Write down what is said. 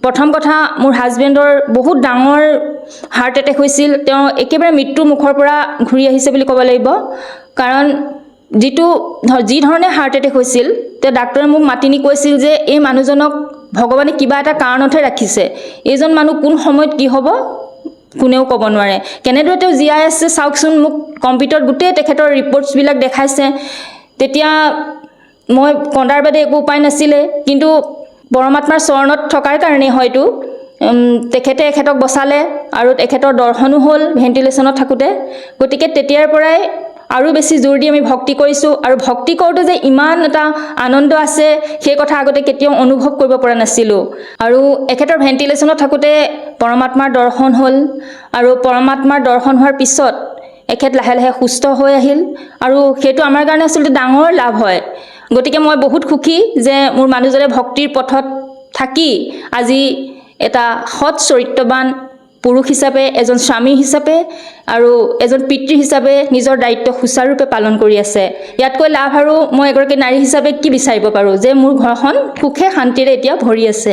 প্ৰথম কথা মোৰ হাজবেণ্ডৰ বহুত ডাঙৰ হাৰ্ট এটেক হৈছিল তেওঁ একেবাৰে মৃত্যুৰ মুখৰ পৰা ঘূৰি আহিছে বুলি ক'ব লাগিব কাৰণ যি ধৰণে হাৰ্ট এটেক হৈছিল তে ডাক্তৰে মোক মাতি নি কৈছিল যে এই মানুহজনক ভগৱানে কিবা এটা কাৰণতহে ৰাখিছে এইজন মানুহ কোন সময়ত কি হ'ব কোনেও ক'ব নোৱাৰে কেনেদৰে তেওঁ জীয়াই আছে চাওকচোন মোক কম্পিউটাৰত গোটেই তেখেতৰ ৰিপৰ্টছবিলাক দেখাইছে তেতিয়া মই কন্দাৰ বাদে একো উপায় নাছিলে কিন্তু পৰমাত্মাৰ চৰণত থকাৰ কাৰণে হয়তো তেখেতে এখেতক বচালে আৰু এখেতৰ দৰ্শনো হ'ল ভেন্টিলেশ্যনত থাকোঁতে গতিকে তেতিয়াৰ পৰাই আৰু বেছি জোৰ দি আমি ভক্তি কৰিছোঁ আৰু ভক্তি কৰোঁতে যে ইমান এটা আনন্দ আছে সেই কথা আগতে কেতিয়াও অনুভৱ কৰিব পৰা নাছিলোঁ আৰু এখেতৰ ভেন্টিলেশ্যনত থাকোঁতে পৰমাত্মাৰ দৰ্শন হ'ল আৰু পৰমাত্মাৰ দৰ্শন হোৱাৰ পিছত এখেত লাহে লাহে সুস্থ হৈ আহিল আৰু সেইটো আমাৰ কাৰণে আচলতে ডাঙৰ লাভ হয় গতিকে মই বহুত সুখী যে মোৰ মানুহজনে ভক্তিৰ পথত থাকি আজি এটা সৎ চৰিত্ৰবান পুৰুষ হিচাপে এজন স্বামী হিচাপে আৰু এজন পিতৃ হিচাপে নিজৰ দায়িত্ব সুচাৰুৰূপে পালন কৰি আছে ইয়াতকৈ লাভ আৰু মই এগৰাকী নাৰী হিচাপে কি বিচাৰিব পাৰোঁ যে মোৰ ঘৰখন সুখে শান্তিৰে এতিয়া ভৰি আছে